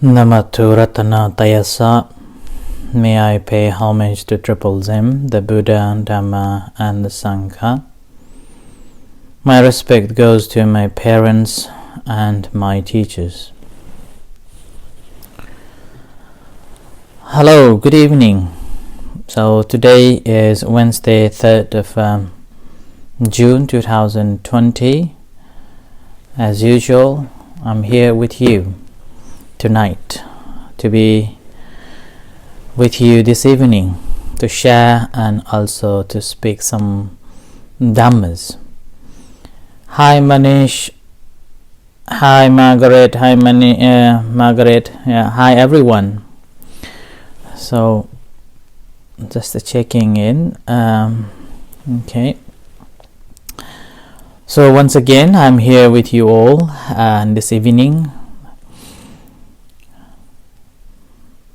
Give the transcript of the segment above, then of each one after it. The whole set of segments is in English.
Namatu Ratana Tayasa. May I pay homage to Triple Zim, the Buddha, Dhamma, and the Sangha. My respect goes to my parents and my teachers. Hello, good evening. So today is Wednesday, 3rd of June 2020. As usual, I'm here with you tonight to be with you this evening to share and also to speak some Dhammas. Hi Manish, hi Margaret, hi Margaret, hi everyone. So just checking in. Okay. So once again, I'm here with you all this evening.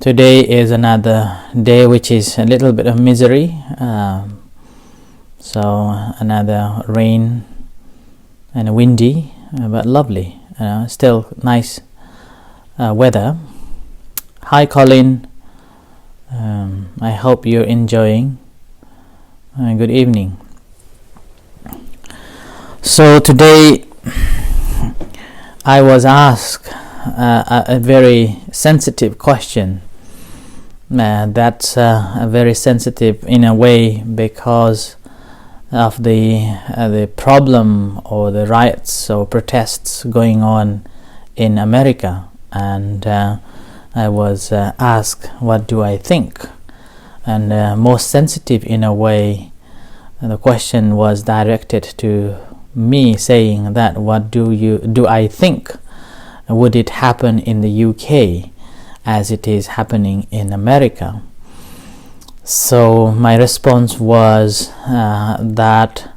Today is another day which is a little bit of misery. So another rain and windy, but lovely. Still nice weather. Hi Colin. I hope you're enjoying. Good evening. So today I was asked a very sensitive question. That's very sensitive in a way because of the problem or the riots or protests going on in America, and I was asked what do I think, and most sensitive in a way the question was directed to me, saying that what do I think would it happen in the UK as it is happening in America. So my response was that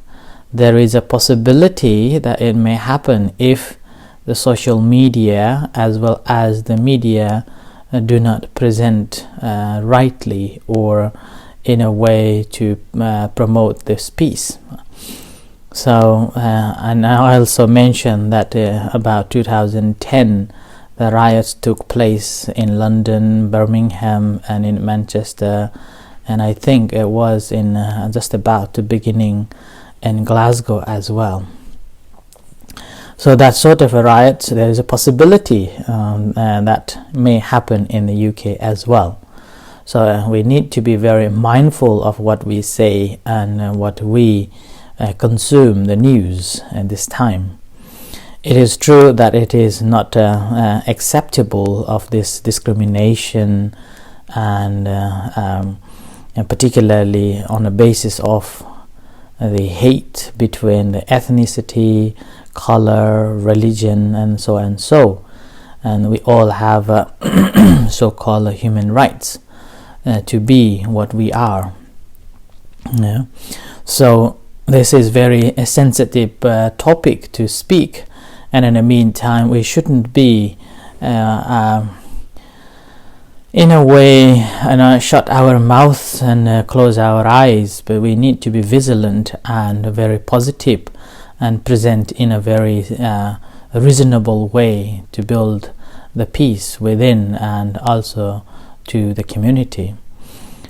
there is a possibility that it may happen if the social media as well as the media do not present rightly or in a way to promote this peace. So and I also mentioned that about 2010 the riots took place in London, Birmingham, and in Manchester, and I think it was in just about the beginning in Glasgow as well. So that sort of a riot, there is a possibility that may happen in the UK as well. So we need to be very mindful of what we say and what we consume the news at this time. It is true that it is not acceptable of this discrimination and particularly on the basis of the hate between the ethnicity, color, religion, and so and so. And we all have so-called human rights to be what we are. Yeah. So this is very a sensitive topic to speak, and in the meantime we shouldn't be in a way shut our mouths and close our eyes, but we need to be vigilant and very positive and present in a very reasonable way to build the peace within and also to the community.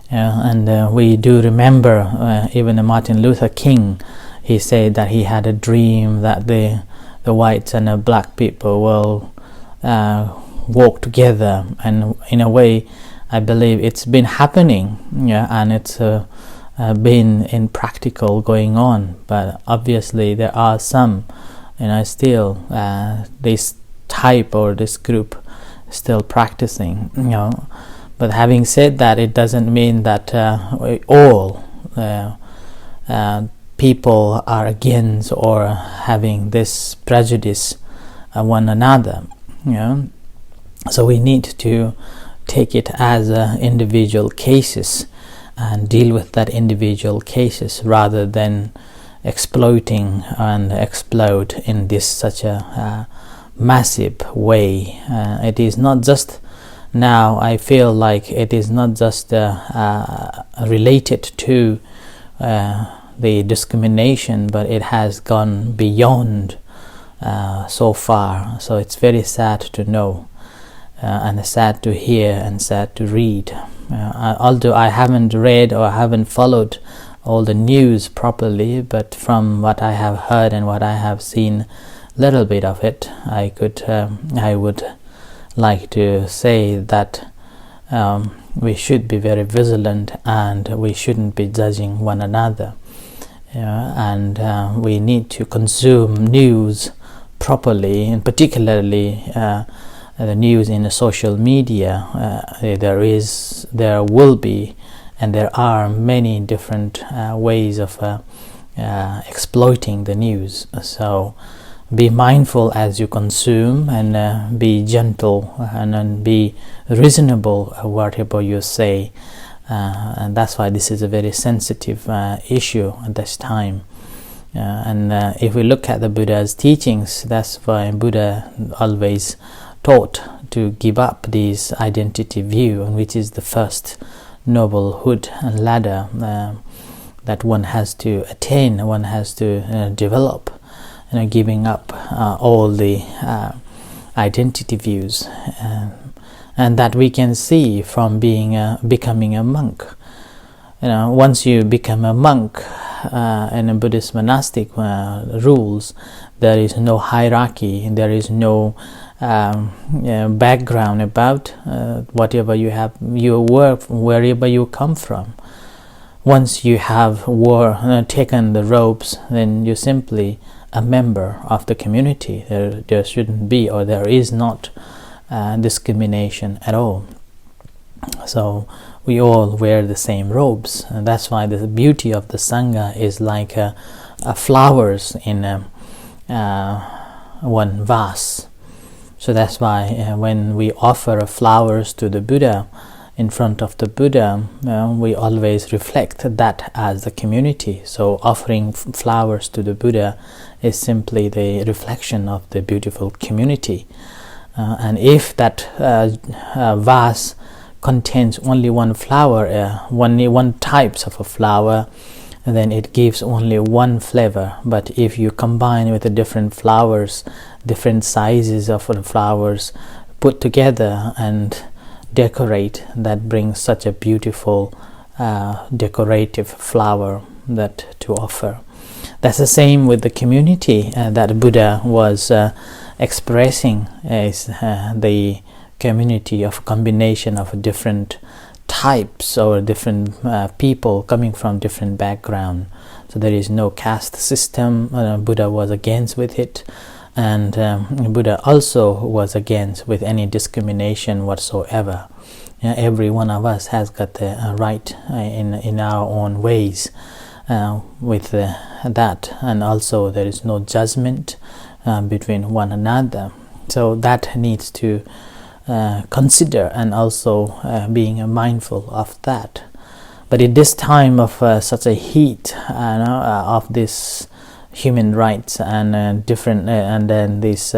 And we do remember even Martin Luther King, he said that he had a dream that the whites and the black people will walk together, and in a way I believe it's been happening, and it's been in practical going on, but obviously there are some still this type or this group still practicing, but having said that, it doesn't mean that all people are against or having this prejudice one another. So we need to take it as individual cases and deal with that individual cases rather than exploiting and explode in this such a massive way. It is not just now, I feel like it is not just related to the discrimination, but it has gone beyond so far. So it's very sad to know and sad to hear and sad to read. Although I haven't read or haven't followed all the news properly, but from what I have heard and what I have seen, little bit of it, I would like to say that we should be very vigilant, and we shouldn't be judging one another, and we need to consume news properly, and particularly the news in the social media. There will be, and there are many different ways of exploiting the news. So be mindful as you consume, and be gentle, and be reasonable whatever you say, and that's why this is a very sensitive issue at this time. And if we look at the Buddha's teachings, that's why Buddha always taught to give up this identity view, which is the first noblehood and ladder that one has to attain, one has to develop, giving up all the identity views, and that we can see from becoming a monk. Once you become a monk in a Buddhist monastic rules, there is no hierarchy, there is no background about whatever you have, your work, wherever you come from. Once you have taken the robes, then you're simply a member of the community. There shouldn't be, or there is not discrimination at all. So we all wear the same robes, and that's why the beauty of the Sangha is like flowers in one vase. So that's why when we offer flowers to the Buddha, in front of the Buddha, we always reflect that as the community. So offering flowers to the Buddha is simply the reflection of the beautiful community. And if that vase contains only one flower, one types of a flower, then it gives only one flavor. But if you combine with the different flowers, different sizes of the flowers put together and decorate, that brings such a beautiful decorative flower that to offer. That's the same with the community that Buddha was expressing, is the community of combination of different types or different people coming from different background. So there is no caste system. Buddha was against with it, and Buddha also was against with any discrimination whatsoever. Every one of us has got the right in our own ways with that, and also there is no judgment between one another. So that needs to consider, and also being mindful of that. But in this time of such a heat of this human rights and different and then this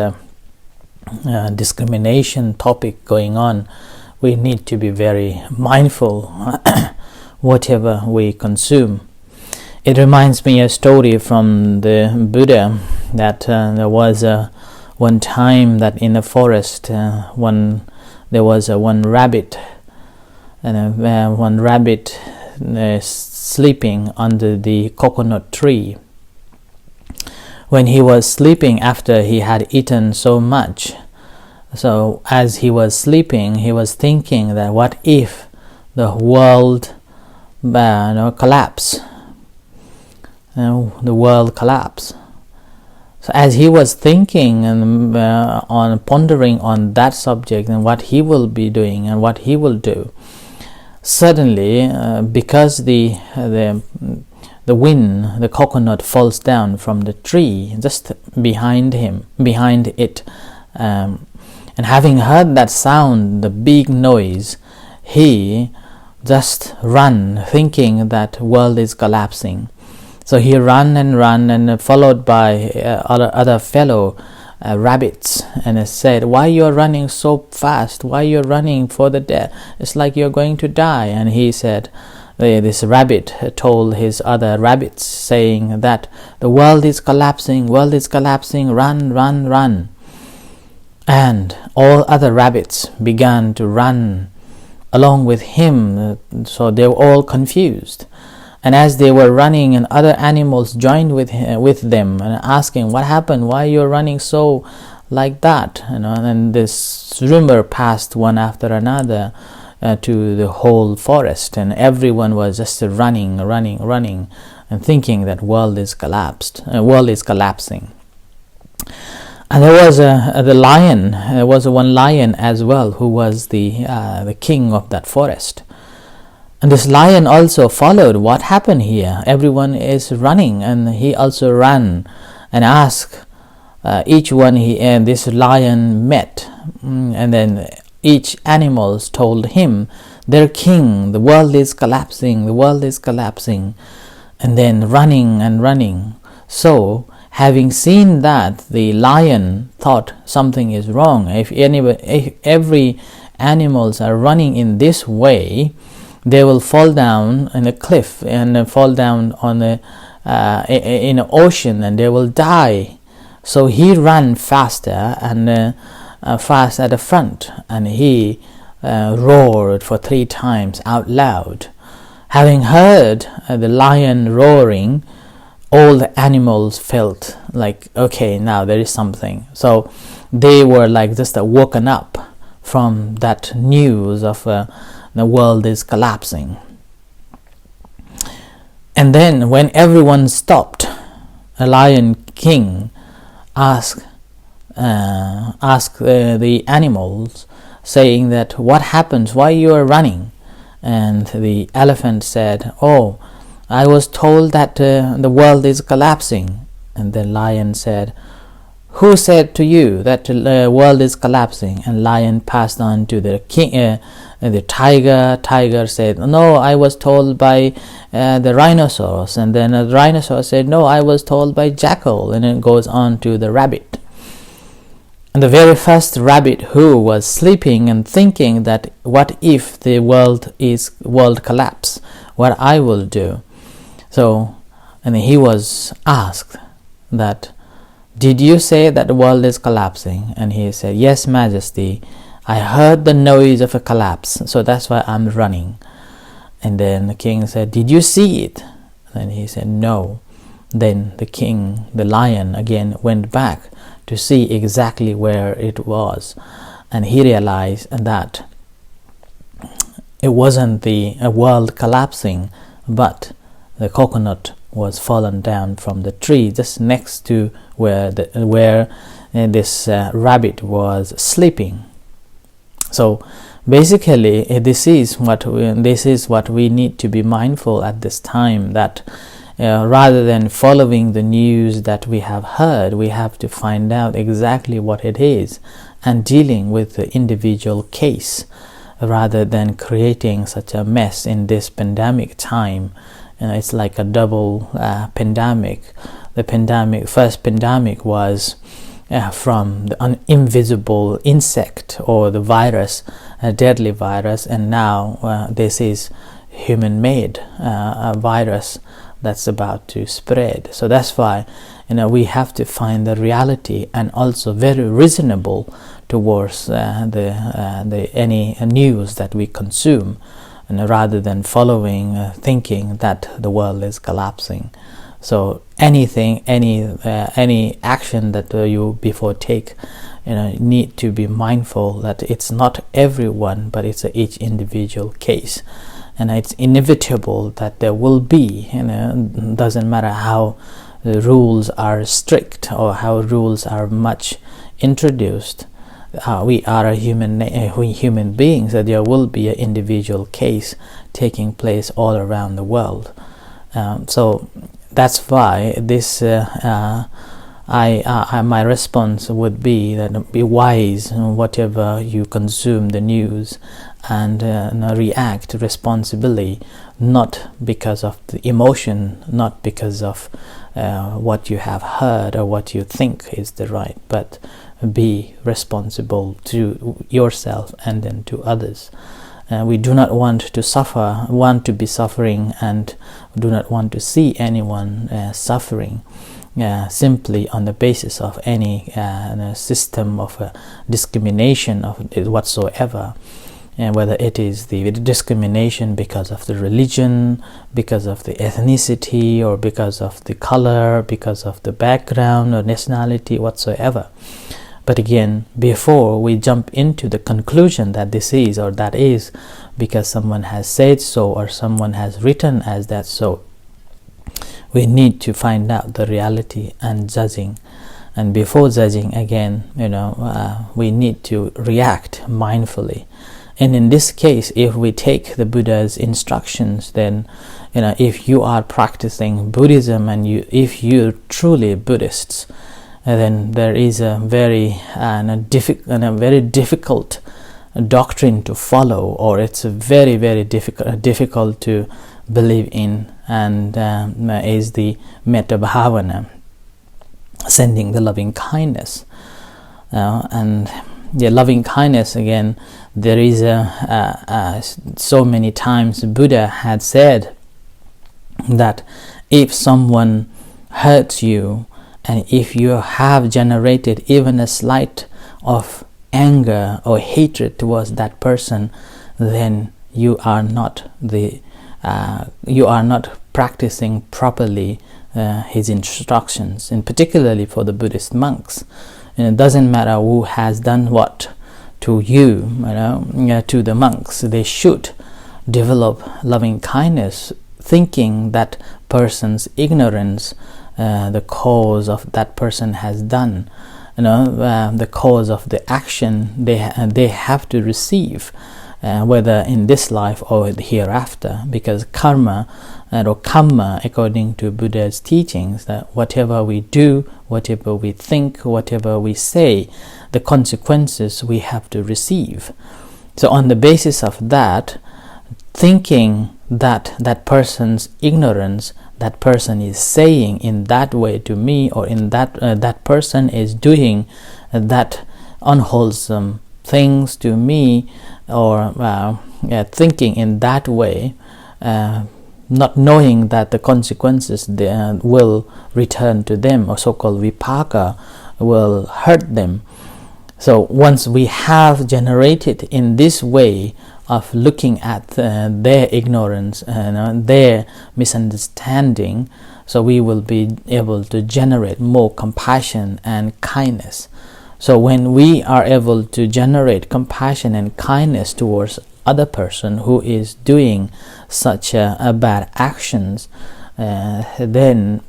discrimination topic going on, we need to be very mindful whatever we consume. It reminds me a story from the Buddha that there was one time that in the forest there was one rabbit, and one rabbit sleeping under the coconut tree. When he was sleeping after he had eaten so much, so as he was sleeping, he was thinking that what if the world collapse? The world collapse. So as he was thinking and on pondering on that subject and what he will be doing and what he will do, suddenly because the wind, the coconut falls down from the tree just behind it, and having heard that sound, the big noise, he just ran thinking that world is collapsing. So he ran and followed by other fellow rabbits, and said, "Why you are running so fast? Why you are running for the death? It's like you are going to die." And he said, this rabbit told his other rabbits, saying that the world is collapsing, run, run, run. and all other rabbits began to run along with him, so they were all confused. And as they were running, and other animals joined with them and asking, what happened, why you're running so like that, and this rumor passed one after another to the whole forest, and everyone was just running and thinking that world is collapsing. And there was the lion. There was one lion as well, who was the king of that forest. And this lion also followed. What happened here? Everyone is running, and he also ran and asked each one. This lion met, and then each animals told him, their king, the world is collapsing, and then running. So, having seen that, the lion thought something is wrong. If every animals are running in this way, they will fall down in a cliff and fall down on in an ocean, and they will die. So he ran faster and fast at the front, and he roared for 3 times out loud. Having heard the lion roaring, all the animals felt like, okay, now there is something. So they were like just woken up from that news of the world is collapsing. And then when everyone stopped, a lion king asked the animals, saying that, what happens, why you are running? And the elephant said, oh, I was told that the world is collapsing. And the lion said, who said to you that the world is collapsing? And lion passed on to the king, the tiger. Tiger said, no, I was told by the rhinoceros. And then the rhinoceros said, no, I was told by jackal. And it goes on to the rabbit. And the very first rabbit, who was sleeping and thinking that, what if the world collapse, what I will do? So, and he was asked that, did you say that the world is collapsing? And he said, yes, Majesty, I heard the noise of a collapse, so that's why I'm running. And then the king said, did you see it? And he said, no. Then the king, the lion, again went back to see exactly where it was, and he realized that it wasn't the world collapsing, but the coconut was fallen down from the tree just next to where this rabbit was sleeping. So basically, this is what we need to be mindful at this time, that rather than following the news that we have heard, we have to find out exactly what it is and dealing with the individual case, rather than creating such a mess in this pandemic time. It's like a double pandemic. The first pandemic was from the invisible insect or the virus, a deadly virus, and now this is human-made virus that's about to spread. So that's why we have to find the reality, and also very reasonable towards any news that we consume, and rather than following thinking that the world is collapsing. So any action that you before take, need to be mindful that it's not everyone, but it's each individual case. And it's inevitable that there will be, doesn't matter how the rules are strict or how rules are much introduced. We are a human beings, that there will be an individual case taking place all around the world. So that's why this my response would be that be wise whatever you consume the news, and react responsibly, not because of the emotion, not because of what you have heard or what you think is the right, but be responsible to yourself and then to others. We do not want to be suffering, and do not want to see anyone suffering. simply on the basis of any system of discrimination of whatsoever, and whether it is the discrimination because of the religion, because of the ethnicity, or because of the color, because of the background or nationality whatsoever. But again, before we jump into the conclusion that this is or that is because someone has said so or someone has written as that so, we need to find out the reality and judging. And before judging, again, we need to react mindfully. And in this case, if we take the Buddha's instructions, then if you are practicing Buddhism and if you're truly Buddhists, then there is a very difficult doctrine to follow, or it's very, very difficult to believe in, and is the Metta Bhavana, sending the loving kindness. And the loving kindness, again, there is so many times Buddha had said that if someone hurts you, and if you have generated even a slight of anger or hatred towards that person, then you are not practicing properly his instructions, and particularly for the Buddhist monks. And it doesn't matter who has done what to you, to the monks. They should develop loving kindness, thinking that person's ignorance, the cause of that person has done, the cause of the action they have to receive, whether in this life or the hereafter, because karma or kamma, according to Buddha's teachings, that whatever we do, whatever we think, whatever we say, the consequences we have to receive. So on the basis of that, thinking that that person's ignorance, that person is saying in that way to me, or in that person is doing that unwholesome things to me, or thinking in that way, not knowing that the consequences will return to them, or so-called vipaka will hurt them. So once we have generated in this way of looking at their ignorance and their misunderstanding, so we will be able to generate more compassion and kindness. So when we are able to generate compassion and kindness towards other person who is doing such a bad actions, then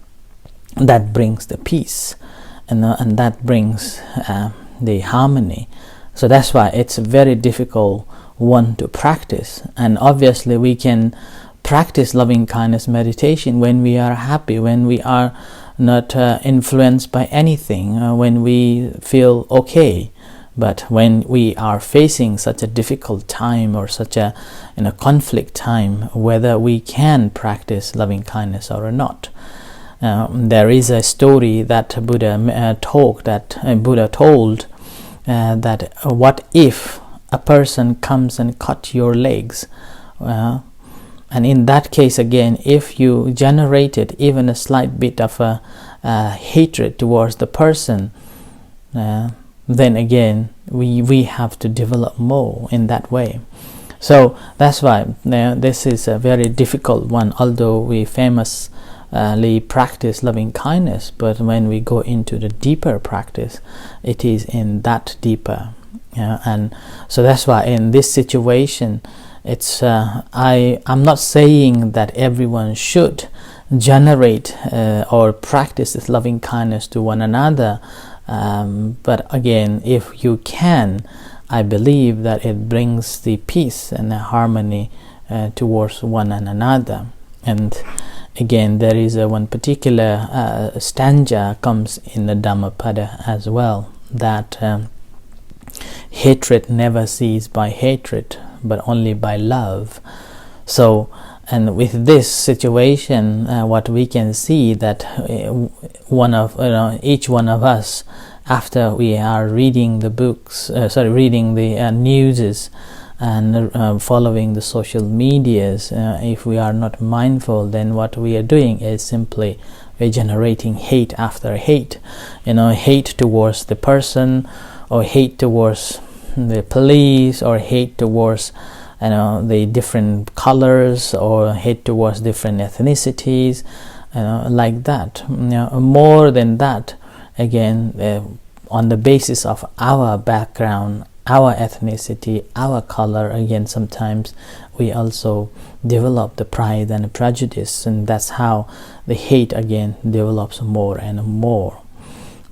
that brings the peace, and that brings the harmony. So that's why it's a very difficult one to practice. And obviously we can practice loving kindness meditation when we are happy, when we are not influenced by anything, when we feel okay. But when we are facing such a difficult time or such a conflict time, whether we can practice loving kindness or not. There is a story that Buddha told that what if a person comes and cut your legs, and in that case, again, if you generated even a slight bit of a hatred towards the person, then again we have to develop more in that way. So that's why this is a very difficult one, although we famously practice loving kindness, but when we go into the deeper practice, it is in that deeper. And so that's why in this situation, it's I'm not saying that everyone should generate or practice this loving kindness to one another, but again, if you can, I believe that it brings the peace and the harmony towards one and another. And again, there is one particular stanza comes in the Dhammapada as well, that hatred never ceases by hatred, but only by love. So, and with this situation, what we can see that each one of us, after we are reading the books, reading the newses and following the social medias, if we are not mindful, then what we are doing is simply we're generating hate after hate, hate towards the person, or hate towards the police, or hate towards the different colors, or hate towards different ethnicities, like that. More than that, again, on the basis of our background, our ethnicity, our color, again, sometimes we also develop the pride and prejudice, and that's how the hate again develops more and more.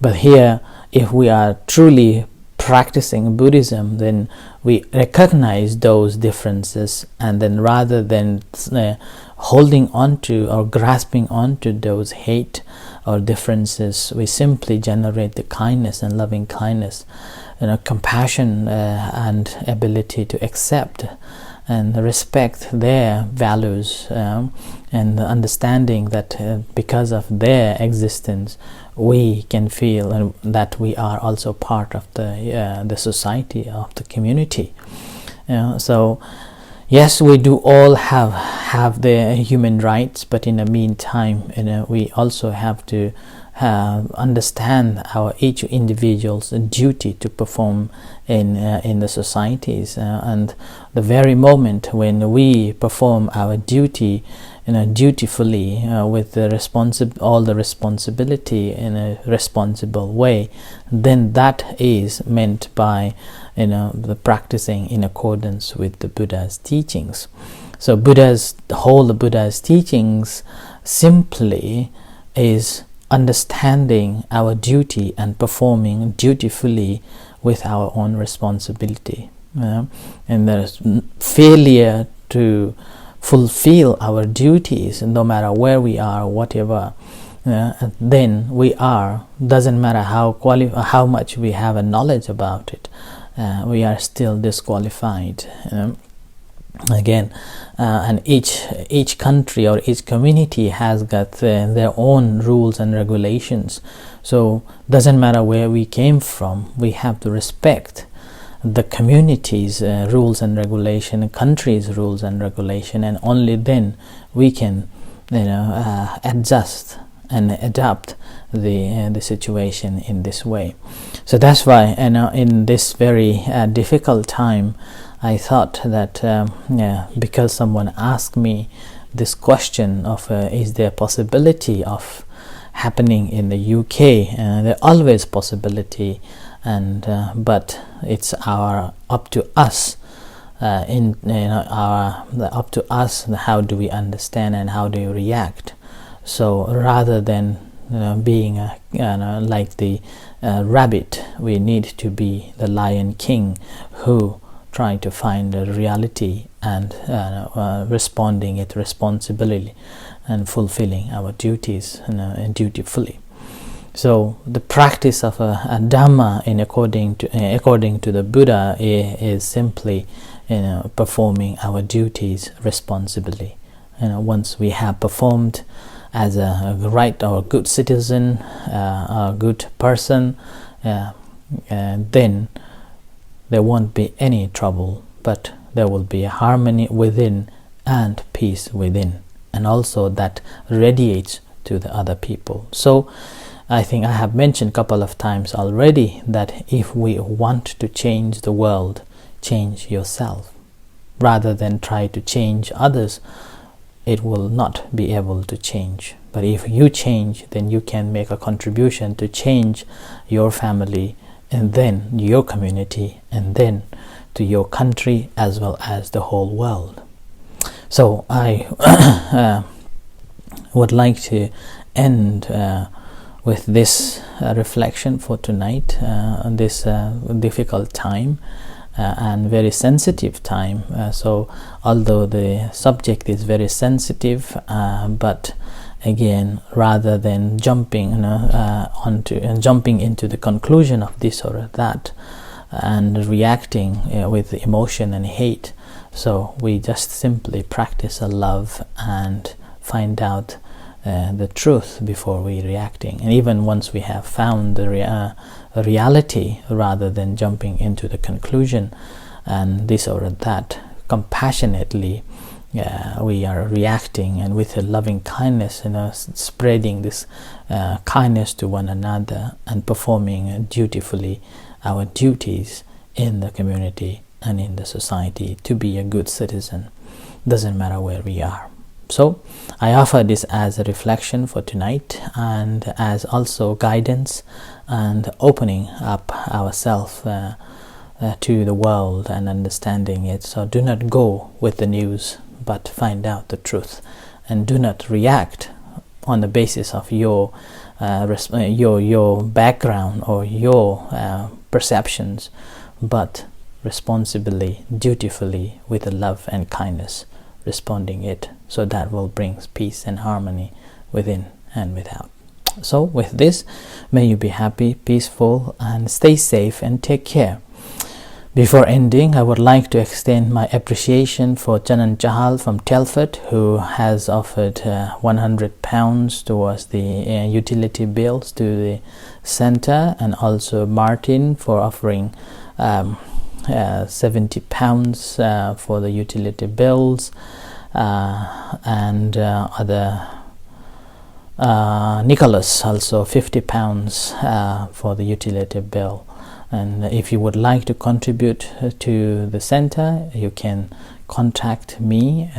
But here, if we are truly practicing Buddhism, then we recognize those differences, and then rather than holding on to or grasping onto those hate or differences, we simply generate the kindness and loving kindness, compassion, and ability to accept and respect their values, and the understanding that because of their existence we can feel that we are also part of the society, of the community. So yes, we do all have the human rights, but in the meantime, we also have to understand our each individual's duty to perform in the societies, and the very moment when we perform our duty dutifully, with the all the responsibility in a responsible way, then that is meant by the practicing in accordance with the Buddha's teachings. So the whole Buddha's teachings simply is understanding our duty and performing dutifully with our own responsibility, and the failure to fulfill our duties, no matter where we are, whatever, then we are, doesn't matter how much we have a knowledge about it, we are still disqualified. Again, and each country or each community has got their own rules and regulations. So doesn't matter where we came from, we have to respect the community's rules and regulation, country's rules and regulation, and only then we can adjust and adapt the situation in this way. So that's why in this very difficult time, I thought that because someone asked me this question of is there a possibility of happening in the UK, there always possibility, and but it's up to us, up to us, how do we understand and how do you react. So rather than being like the rabbit, we need to be the lion king who trying to find a reality and responding it responsibly and fulfilling our duties dutifully. So the practice of a Dhamma according to the Buddha is simply performing our duties responsibly. Once we have performed as a right or a good citizen, a good person, then there won't be any trouble, but there will be a harmony within and peace within, and also that radiates to the other people. So I think I have mentioned a couple of times already that if we want to change the world, change yourself. Rather than try to change others, it will not be able to change. But if you change, then you can make a contribution to change your family, and then your community, and then to your country as well as the whole world. So I would like to end with this reflection for tonight, on this difficult time and very sensitive time. So although the subject is very sensitive, but again, rather than jumping into the conclusion of this or that and reacting with emotion and hate, so we just simply practice a love and find out the truth before we reacting. And even once we have found the reality, rather than jumping into the conclusion and this or that, compassionately we are reacting, and with a loving kindness, spreading this kindness to one another and performing dutifully our duties in the community and in the society to be a good citizen. Doesn't matter where we are. So I offer this as a reflection for tonight, and as also guidance and opening up ourselves to the world and understanding it. So do not go with the news, but find out the truth, and do not react on the basis of your background or your perceptions, but responsibly, dutifully, with a love and kindness, responding it. So that will bring peace and harmony within and without. So with this, may you be happy, peaceful, and stay safe and take care. Before ending, I would like to extend my appreciation for Chanan Chahal from Telford, who has offered £100 towards the utility bills to the center, and also Martin for offering £70 for the utility bills, and other Nicholas also £50 for the utility bill. And if you would like to contribute to the center, you can contact me,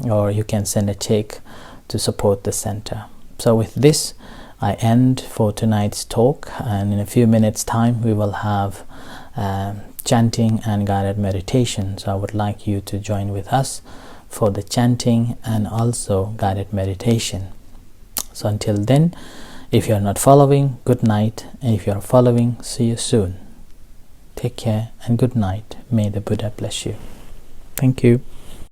or you can send a check to support the center. So with this, I end for tonight's talk, and in a few minutes time we will have chanting and guided meditation. So I would like you to join with us for the chanting and also guided meditation. So until then, if you are not following, good night, and if you are following, see you soon. Take care and good night. May the Buddha bless you. Thank you.